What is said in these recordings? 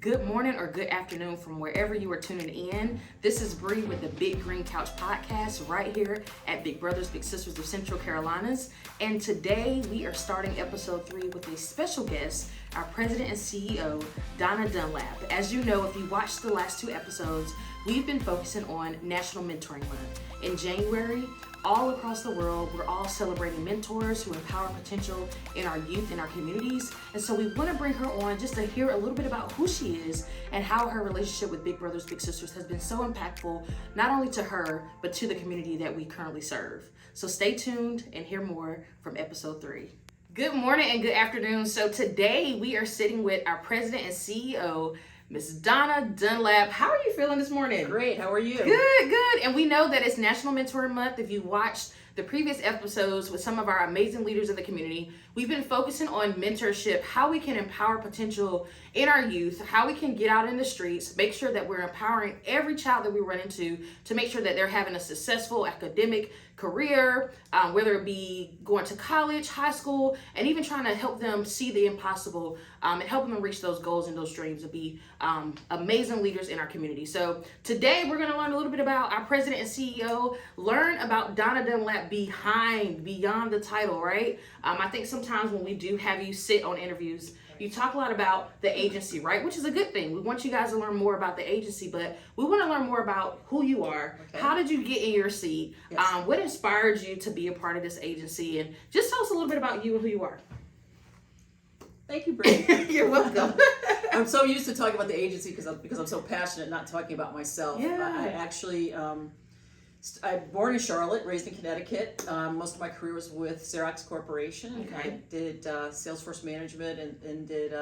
Good morning or good afternoon from wherever you are tuning in. This is Bree with the Big Green Couch Podcast right here at Big Brothers, Big Sisters of Central Carolinas. And today we are starting episode 3 with a special guest, our president and CEO, Donna Dunlap. As you know, if you watched the last 2 episodes, we've been focusing on National Mentoring Month. In January, all across the world, we're all celebrating mentors who empower potential in our youth and our communities. And so we want to bring her on just to hear a little bit about who she is and how her relationship with Big Brothers, Big Sisters has been so impactful, not only to her, but to the community that we currently serve. So stay tuned and hear more from episode 3. Good morning and good afternoon. So today we are sitting with our president and CEO, Miss Donna Dunlap. How are you feeling this morning? Great. How are you? Good. And we know that it's National Mentoring Month. If you watched the previous episodes with some of our amazing leaders in the community, we've been focusing on mentorship, how we can empower potential in our youth, how we can get out in the streets, make sure that we're empowering every child that we run into to make sure that they're having a successful academic career, whether it be going to college, high school, and even trying to help them see the impossible and helping them reach those goals and those dreams and be amazing leaders in our community. So today we're going to learn a little bit about our president and CEO, learn about Donna Dunlap beyond the title, right? I think sometimes when we do have you sit on interviews, you talk a lot about the agency, right? Which is a good thing. We want you guys to learn more about the agency, but we want to learn more about who you are. Okay. How did you get in your seat? Yes. What inspired you to be a part of this agency? And just tell us a little bit about you and who you are. Thank you, Bree. You're welcome. I'm so used to talking about the agency because I'm so passionate, not talking about myself. Yeah. I actually, I'm born in Charlotte, raised in Connecticut. Most of my career was with Xerox Corporation. Okay. I did Salesforce management and did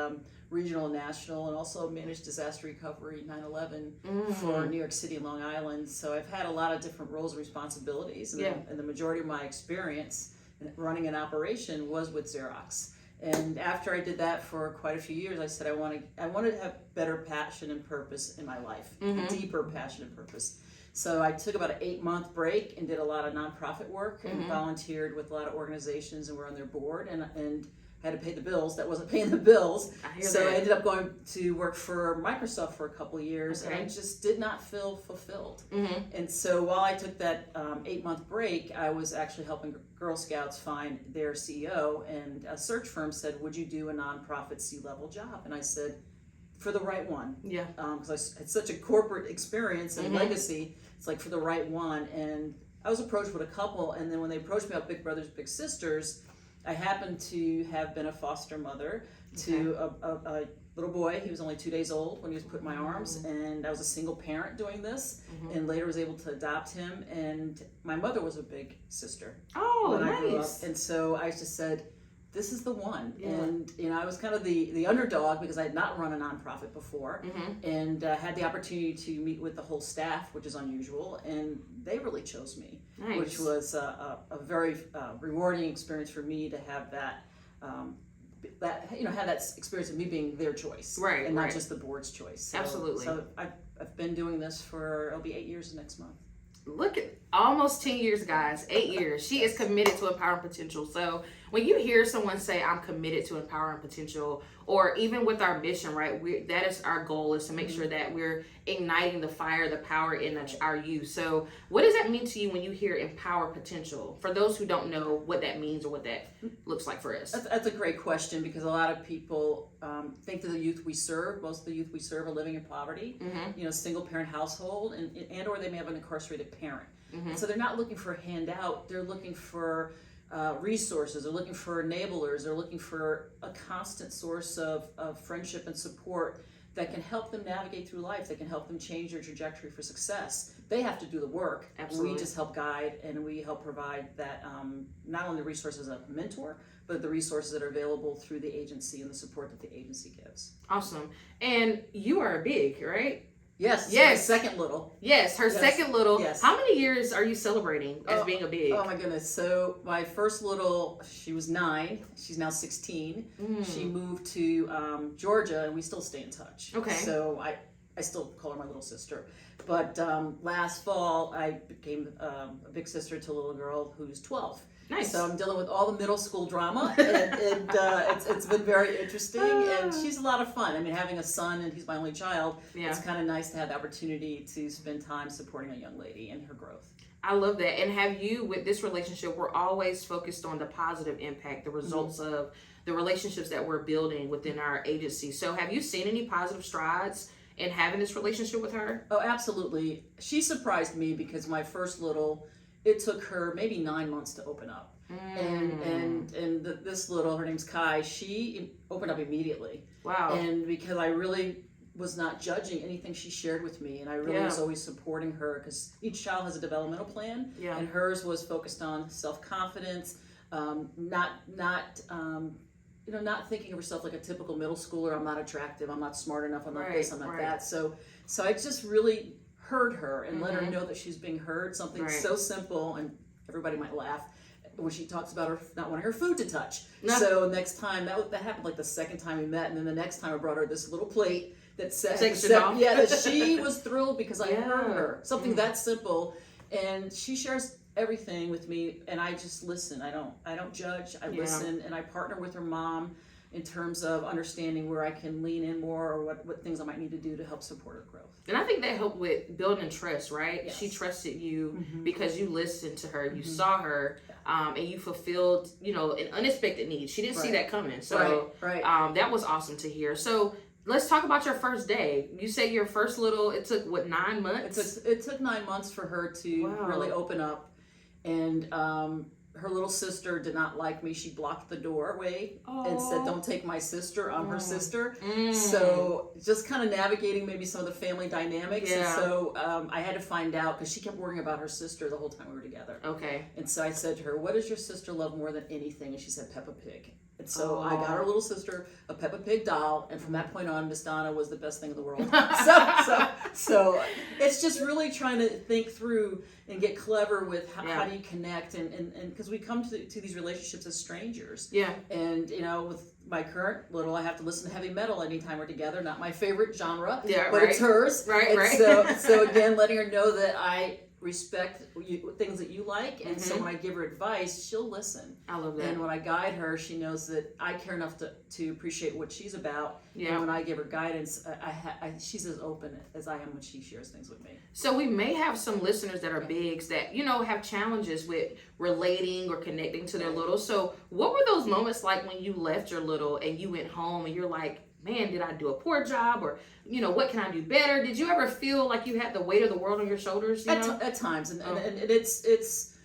regional and national, and also managed disaster recovery 9/11 for New York City and Long Island. So I've had a lot of different roles and responsibilities, and the majority of my experience running an operation was with Xerox. And after I did that for quite a few years, I said I wanted to have better passion and purpose in my life, deeper passion and purpose. So I took about an 8-month break and did a lot of nonprofit work and volunteered with a lot of organizations and were on their board and had to pay the bills. That wasn't paying the bills. I ended up going to work for Microsoft for a couple of years, and I just did not feel fulfilled. And so while I took that 8-month break, I was actually helping Girl Scouts find their CEO, and a search firm said, would you do a nonprofit C-level job? And I said, for the right one. Yeah. Because I had such a corporate experience and legacy, it's like for the right one. And I was approached with a couple, and then when they approached me about Big Brothers, Big Sisters, I happened to have been a foster mother to a little boy. He was only 2 days old when he was put in my arms, and I was a single parent doing this, and later was able to adopt him. And my mother was a big sister when I grew up, and so I just said, this is the one. And I was kind of the underdog because I had not run a nonprofit before, and had the opportunity to meet with the whole staff, which is unusual, and they really chose me, which was a very rewarding experience for me to have that have that experience of me being their choice, and not just the board's choice. Absolutely. So I've been doing this it'll be 8 years next month. Look at almost 10 years, guys. 8 years. She is committed to empowering potential. So when you hear someone say, I'm committed to empowering potential, or even with our mission, right, that is our goal, is to make sure that we're igniting the fire, the power in our youth. So what does that mean to you when you hear empower potential? For those who don't know what that means or what that looks like for us. That's a great question, because a lot of people think that the youth we serve, most of the youth we serve are living in poverty, single parent household, and or they may have an incarcerated parent. So they're not looking for a handout, they're looking for resources, they're looking for enablers, they're looking for a constant source of friendship and support that can help them navigate through life, that can help them change their trajectory for success. They have to do the work. Absolutely. We just help guide, and we help provide that, not only the resources of a mentor, but the resources that are available through the agency and the support that the agency gives. Awesome. And you are big, right? Yes. My second little. Yes, her second little. Yes. How many years are you celebrating as being a big? Oh my goodness. So my first little, she was 9. She's now 16. She moved to Georgia, and we still stay in touch. Okay. So I still call her my little sister. But last fall, I became a big sister to a little girl who's 12. Nice. So I'm dealing with all the middle school drama, and it's been very interesting, and she's a lot of fun. I mean, having a son, and he's my only child, it's kind of nice to have the opportunity to spend time supporting a young lady in her growth. I love that. And have you, with this relationship, we're always focused on the positive impact, the results of the relationships that we're building within our agency. So have you seen any positive strides in having this relationship with her? Oh, absolutely. She surprised me because my first little, it took her maybe 9 months to open up. This little, her name's Kai, she opened up immediately. Wow. And because I really was not judging anything she shared with me, and I really was always supporting her, because each child has a developmental plan, and hers was focused on self-confidence, not thinking of herself like a typical middle schooler. I'm not attractive, I'm not smart enough, I'm not this, I'm not that. So I just really heard her and let her know that she's being heard. Something so simple, and everybody might laugh when she talks about her not wanting her food to touch. So next time, that happened like the second time we met, and then the next time I brought her this little plate that said, that she was thrilled because I heard her. Something that simple, and she shares everything with me, and I just listen. I don't judge. I listen, and I partner with her mom in terms of understanding where I can lean in more, or what things I might need to do to help support her growth. And I think that helped with building trust, right? Yes. She trusted you because you listened to her, you saw her, and you fulfilled, an unexpected need. She didn't see that coming. So that was awesome to hear. So let's talk about your first day. You say your first little, it took 9 months? It took 9 months for her to really open up. And her little sister did not like me. She blocked the doorway and said, "Don't take my sister. I'm her sister." So just kind of navigating maybe some of the family dynamics. And so I had to find out, because she kept worrying about her sister the whole time we were together. Okay. And so I said to her, "What does your sister love more than anything?" And she said, "Peppa Pig." And so I got her little sister a Peppa Pig doll, and from that point on, Miss Donna was the best thing in the world. So it's just really trying to think through and get clever with how do you connect, and because we come to these relationships as strangers. Yeah. And with my current little, I have to listen to heavy metal anytime we're together. Not my favorite genre, but it's hers. Right. So again, letting her know that I respect things that you like, and so when I give her advice, she'll listen. I love that. And when I guide her, she knows that I care enough to appreciate what she's about. Yeah. And when I give her guidance, she's as open as I am when she shares things with me. So we may have some listeners that are bigs that have challenges with relating or connecting to their little. So what were those moments like when you left your little and you went home and you're like, man, did I do a poor job? Or, what can I do better? Did you ever feel like you had the weight of the world on your shoulders? At times. And it's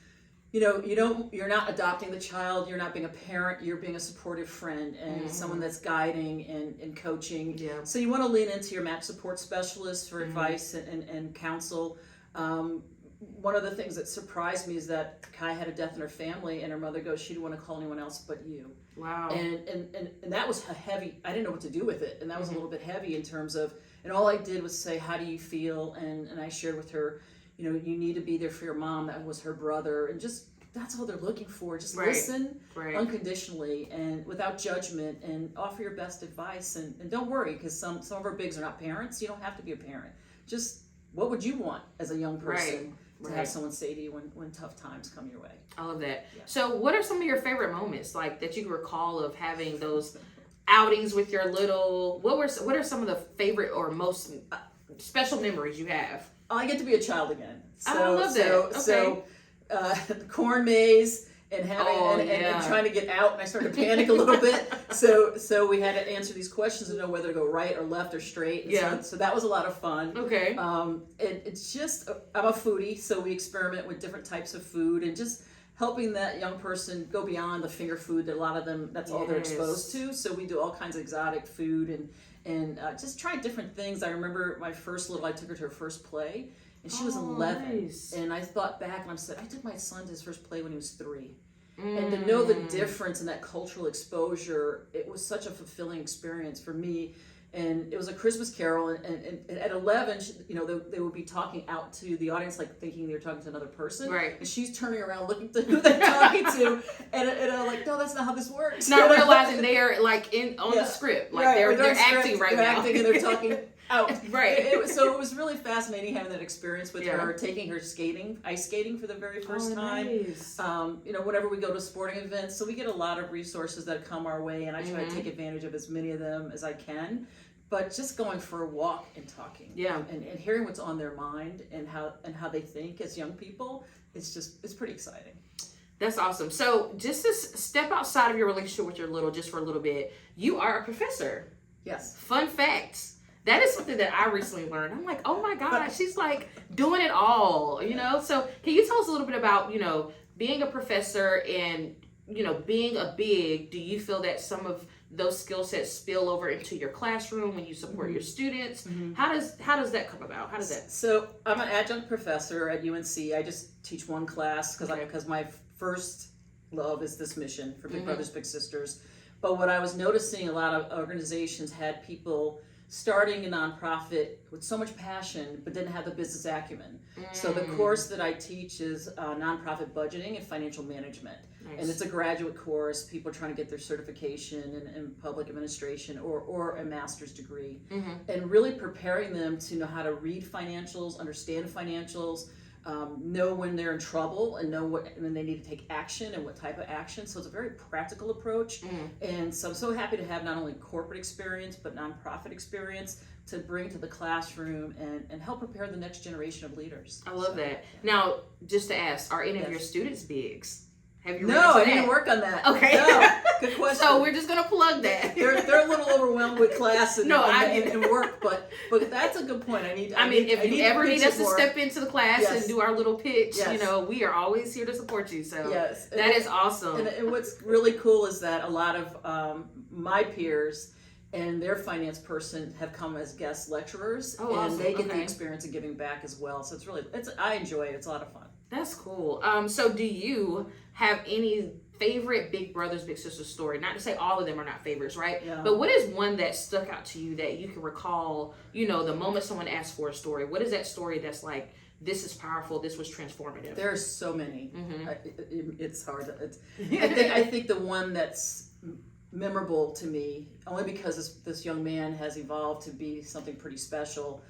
you're not adopting the child, you're not being a parent, you're being a supportive friend and someone that's guiding and coaching. Yeah. So you want to lean into your match support specialist for advice and counsel. One of the things that surprised me is that Kai had a death in her family, and her mother goes, she didn't want to call anyone else but you. Wow. And that was heavy. I didn't know what to do with it, and that was a little bit heavy in terms of, and all I did was say, how do you feel? And I shared with her, you need to be there for your mom. That was her brother, and just that's all they're looking for. Just listen unconditionally and without judgment, and offer your best advice. And don't worry, because some of our bigs are not parents. You don't have to be a parent. Just what would you want as a young person to have someone say to you when tough times come your way? I love that. Yeah. So what are some of your favorite moments like that you can recall of having those outings with your little? What are some of the favorite or most special memories you have? I get to be a child again. I love that. So the corn maze and having and trying to get out, and I started to panic a little bit. So we had to answer these questions and know whether to go right or left or straight. And so that was a lot of fun. Okay. It's just I'm a foodie, so we experiment with different types of food and just helping that young person go beyond the finger food that a lot of them that's all they're exposed to. So we do all kinds of exotic food and just try different things. I remember my first little, I took her to her first play, and she was 11. Nice. And I thought back and I said, I took my son to his first play when he was 3. And to know the difference in that cultural exposure, it was such a fulfilling experience for me. And it was a Christmas Carol, and at 11, they would be talking out to the audience, like thinking they were talking to another person. Right. And she's turning around looking to who they're talking to, and I'm like, no, that's not how this works. Not realizing they're like on the script, like they're acting right now. They're acting and they're talking Oh, Right. So it was really fascinating having that experience with Yeah. her, taking her ice skating for the very first time. Nice. Whenever we go to sporting events, so we get a lot of resources that come our way, and I try to take advantage of as many of them as I can. But just going for a walk and talking, and hearing what's on their mind and how they think as young people, it's pretty exciting. That's awesome. So just to step outside of your relationship with your little, just for a little bit, you are a professor. Yes. Fun fact. That is something that I recently learned. I'm like, oh my God, she's like doing it all, So can you tell us a little bit about, being a professor and, being a big, do you feel that some of those skill sets spill over into your classroom when you support your students? How does that come about? How does that? So I'm an adjunct professor at UNC. I just teach one class because my first love is this mission for Big Brothers Big Sisters. But what I was noticing, a lot of organizations had people starting a nonprofit with so much passion but didn't have the business acumen. So the course that I teach is nonprofit budgeting and financial management. Nice. And it's a graduate course. People are trying to get their certification in public administration or a master's degree. And really preparing them to know how to read financials, understand financials, know when they're in trouble, and know when they need to take action and what type of action. So it's a very practical approach. And so I'm so happy to have not only corporate experience but nonprofit experience to bring to the classroom and help prepare the next generation of leaders. I love that. Now, just to ask, are any of your students bigs? Have you No, I didn't work on that. Okay. No, good question. So we're just gonna plug that. They're a little overwhelmed with class and work, but that's a good point. If you ever need us to step into the class and do our little pitch, we are always here to support you. So that is awesome. And what's really cool is that a lot of my peers and their finance person have come as guest lecturers, and awesome. they get the experience of giving back as well. So I enjoy it. It's a lot of fun. That's cool. So do you have any favorite Big Brothers Big Sisters story? Not to say all of them are not favorites, right? Yeah. But what is one that stuck out to you that you can recall, the moment someone asked for a story? What is that story that's like, this is powerful, this was transformative? There are so many. It's hard. I think the one that's memorable to me, only because this young man has evolved to be something pretty special,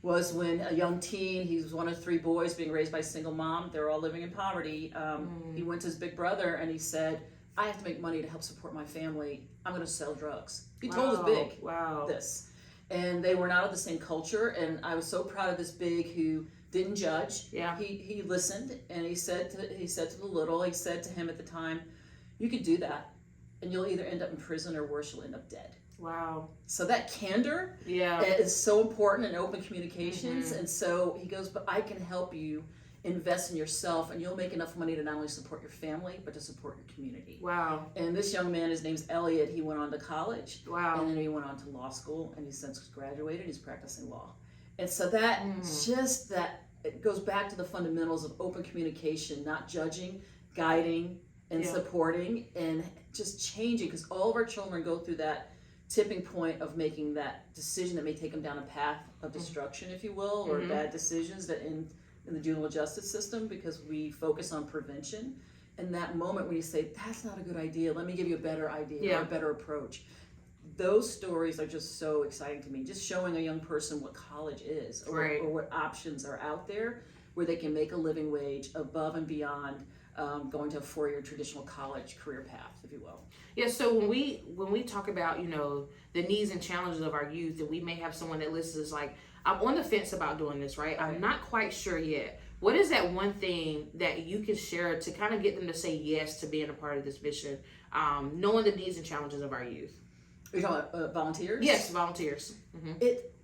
was when a young teen, he was one of 3 boys being raised by a single mom. They're all living in poverty. He went to his big brother and he said, I have to make money to help support my family. I'm going to sell drugs. He told his big this. And they were not of the same culture. And I was so proud of this big who didn't judge. Yeah. He listened, and he said to the little, he said to him at the time, you could do that and you'll either end up in prison or worse, you'll end up dead. Wow. So that candor is so important in open communications. And so he goes, but I can help you invest in yourself, and you'll make enough money to not only support your family, but to support your community. Wow. And this young man, his name's Elliot, he went on to college. Wow. And then he went on to law school, and he's since graduated, he's practicing law. And so that it goes back to the fundamentals of open communication, not judging, guiding, and supporting, and just changing, because all of our children go through that tipping point of making that decision that may take them down a path of destruction, if you will, or bad decisions that in the juvenile justice system, because we focus on prevention. And that moment when you say, that's not a good idea, let me give you a better idea or a better approach. Those stories are just so exciting to me. Just showing a young person what college is, or what options are out there where they can make a living wage above and beyond going to a 4-year traditional college career path, if you will. Yeah, so when we talk about, the needs and challenges of our youth, and we may have someone that listens like, I'm on the fence about doing this, right? I'm not quite sure yet. What is that one thing that you can share to kind of get them to say yes to being a part of this mission, knowing the needs and challenges of our youth? Are you talking about volunteers? Yes, volunteers.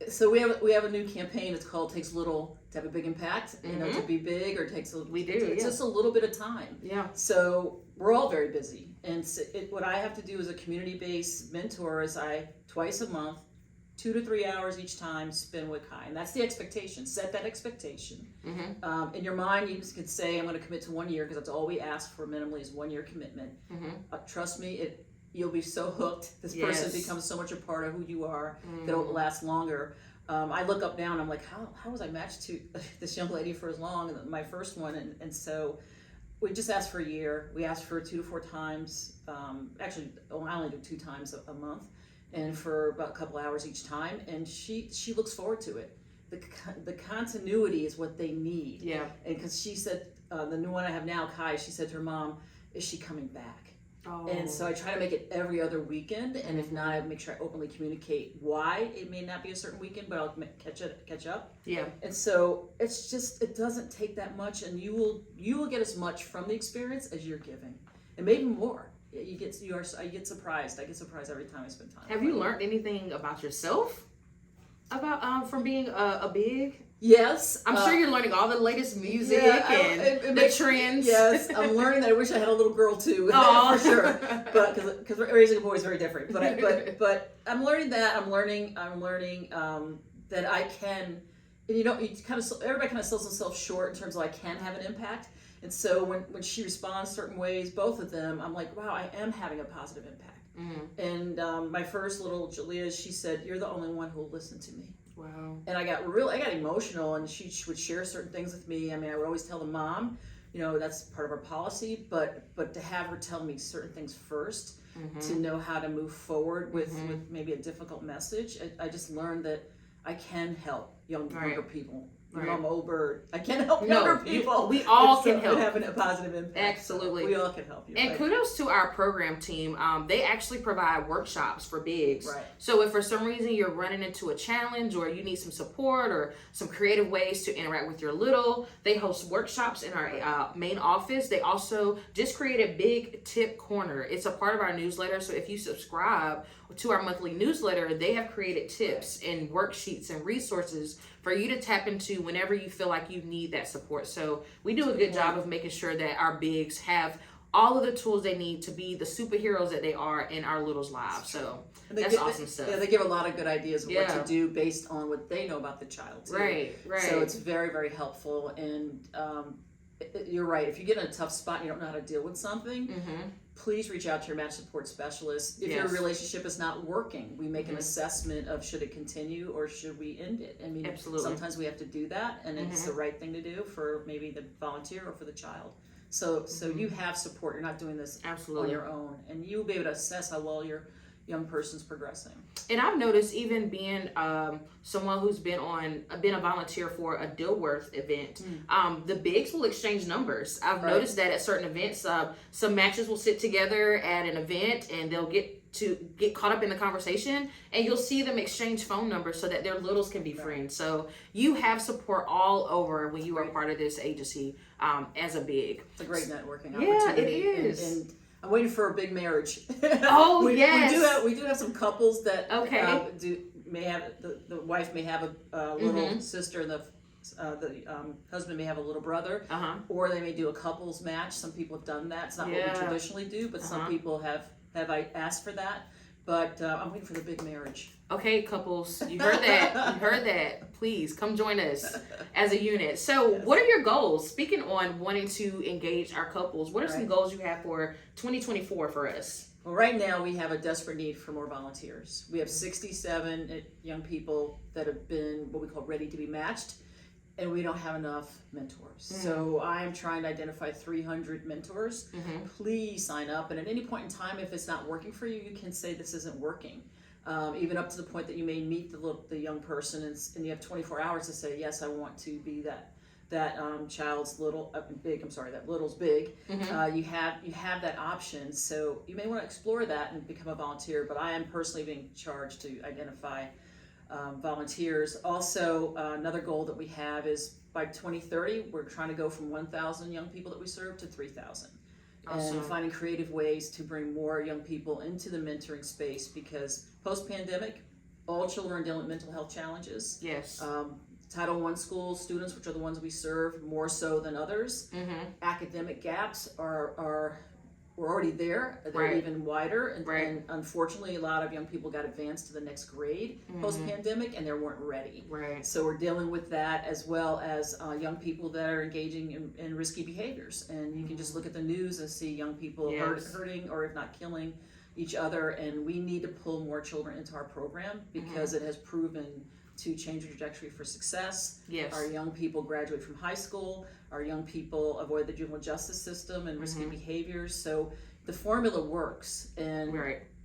So we have a new campaign. It's called "Takes Little to Have a Big Impact." To be big, or takes a we do. It's just a little bit of time. Yeah. So we're all very busy, and what I have to do as a community-based mentor is twice a month, 2 to 3 hours each time, spend with Kai, and that's the expectation. Set that expectation. In your mind, you could say, "I'm going to commit to 1 year," because that's all we ask for minimally is 1 year commitment. Trust me, you'll be so hooked. This person becomes so much a part of who you are that it'll last longer. I look up now and I'm like, how was I matched to this young lady for as long? My first one, and so we just asked for a year. We asked for 2 to 4 times. Actually, I only do 2 times a month. and for about a couple hours each time, and she looks forward to it. The continuity is what they need. Yeah. And because she said, the new one I have now, Kai, she said to her mom, is she coming back? Oh. And so I try to make it every other weekend, and if not, I make sure I openly communicate why it may not be a certain weekend, but I'll catch up. Yeah. And so it's just, it doesn't take that much, and you will get as much from the experience as you're giving, and maybe more. I get surprised. I get surprised every time I spend time. Have you learned anything about yourself about from being a big? Yes, I'm sure you're learning all the latest music and the trends. Yes, I'm learning that. I wish I had a little girl too, for sure. But because raising a boy is very different. But I'm learning that. I'm learning that I can. And everybody kind of sells themselves short in terms of I can have an impact. And so when she responds certain ways, both of them, I'm like, wow, I am having a positive impact. Mm-hmm. And my first little Julia, she said, "You're the only one who will listen to me." Wow. And I got emotional, and she would share certain things with me. I mean, I would always tell the mom, that's part of our policy, but to have her tell me certain things first, to know how to move forward with maybe a difficult message. I just learned that I can help younger people. Right. I'm an old bird. I can help younger people. We all can help. Having a positive impact. Absolutely. We all can help you. And kudos to our program team. They actually provide workshops for bigs. Right. So if for some reason you're running into a challenge or you need some support or some creative ways to interact with your little, they host workshops in our main office. They also just created Big Tip Corner. It's a part of our newsletter. So if you subscribe to our monthly newsletter, they have created tips and worksheets and resources for you to tap into whenever you feel like you need that support. So we do a good job of making sure that our bigs have all of the tools they need to be the superheroes that they are in our littles' lives. So that's awesome stuff. Yeah, they give a lot of good ideas of what to do based on what they know about the child too. Right. So it's very, very helpful. And you're right. If you get in a tough spot and you don't know how to deal with something, please reach out to your match support specialist. If your relationship is not working, we make an assessment of should it continue or should we end it. I mean, sometimes we have to do that, and it's the right thing to do for maybe the volunteer or for the child. So you have support. You're not doing this on your own, and you'll be able to assess how well your young person's progressing. And I've noticed, even being someone who's been a volunteer for a Dilworth event, the bigs will exchange numbers. I've noticed that at certain events, some matches will sit together at an event and they'll get caught up in the conversation, and you'll see them exchange phone numbers so that their littles can be friends. So you have support all over when you are part of this agency as a big. It's a great networking opportunity. Yeah, it is. And I'm waiting for a big marriage. Oh, yes. We do have some couples that may have the wife may have a little sister, and the husband may have a little brother, or they may do a couples match. Some people have done that. It's not what we traditionally do, but some people have I asked for that. But I'm waiting for the big marriage. Okay, couples, you heard that. You heard that. Please come join us as a unit. So what are your goals? Speaking on wanting to engage our couples, what are some goals you have for 2024 for us? Well, right now we have a desperate need for more volunteers. We have 67 young people that have been what we call ready to be matched, and we don't have enough mentors. So I'm trying to identify 300 mentors. Please sign up, and at any point in time, if it's not working for you, you can say this isn't working. Even up to the point that you may meet the young person, and you have 24 hours to say, yes, I want to be that child's that little's big. You have that option, so you may want to explore that and become a volunteer. But I am personally being charged to identify volunteers. Also, another goal that we have is by 2030, we're trying to go from 1,000 young people that we serve to 3,000. Awesome. And finding creative ways to bring more young people into the mentoring space, because post-pandemic, all children are dealing with mental health challenges. Yes. Title I school students, which are the ones we serve more so than others. Academic gaps we're already there. They're even wider, and unfortunately, a lot of young people got advanced to the next grade post-pandemic, and they weren't ready. So we're dealing with that, as well as young people that are engaging in risky behaviors. And you can just look at the news and see young people hurting, or if not killing, each other. And we need to pull more children into our program, because it has proven to change the trajectory for success. Our young people graduate from high school. Our young people avoid the juvenile justice system and risky behaviors. So the formula works. And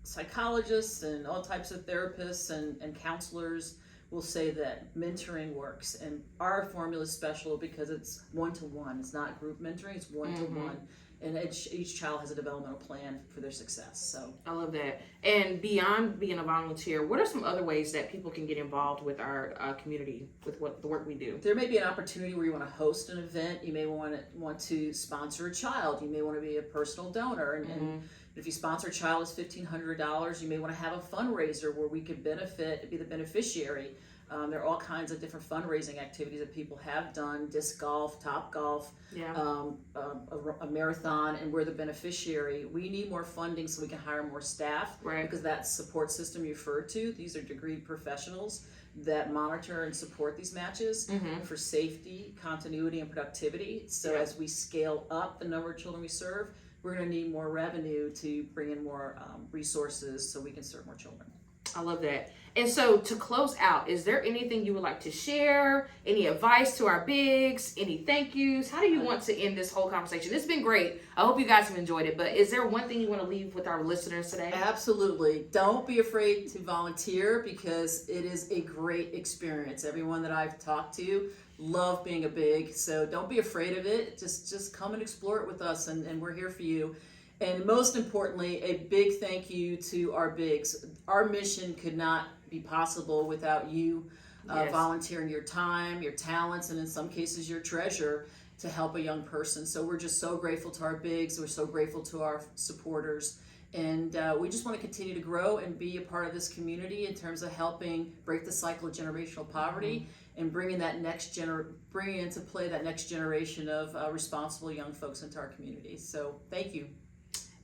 psychologists and all types of therapists and counselors will say that mentoring works, and our formula is special because it's one-to-one. It's not group mentoring, it's one-to-one. And each child has a developmental plan for their success. So I love that. And beyond being a volunteer, what are some other ways that people can get involved with our community, with the work we do? There may be an opportunity where you want to host an event. You may want to sponsor a child. You may want to be a personal donor. And if you sponsor a child, it's $1,500. You may want to have a fundraiser where we could be the beneficiary. There are all kinds of different fundraising activities that people have done: disc golf, top golf, a marathon, and we're the beneficiary. We need more funding so we can hire more staff, because that support system you referred to, these are degreed professionals that monitor and support these matches for safety, continuity, and productivity. So as we scale up the number of children we serve, we're going to need more revenue to bring in more resources so we can serve more children. I love that. And so to close out, is there anything you would like to share? Any advice to our bigs? Any thank yous? How do you want to end this whole conversation? It's been great. I hope you guys have enjoyed it. But is there one thing you want to leave with our listeners today? Absolutely. Don't be afraid to volunteer, because it is a great experience. Everyone that I've talked to love being a big. So don't be afraid of it. Just come and explore it with us, and we're here for you. And most importantly, a big thank you to our bigs. Our mission could not be possible without you volunteering your time, your talents, and in some cases your treasure to help a young person. So we're just so grateful to our bigs. We're so grateful to our supporters. And we just want to continue to grow and be a part of this community in terms of helping break the cycle of generational poverty and bringing into play that next generation of responsible young folks into our community. So thank you.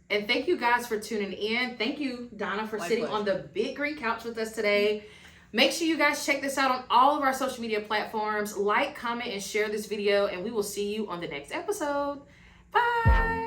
And thank you guys for tuning in. Thank you, Donna, for sitting on the big green couch with us today. Make sure you guys check this out on all of our social media platforms. Like, comment, and share this video, and we will see you on the next episode. Bye.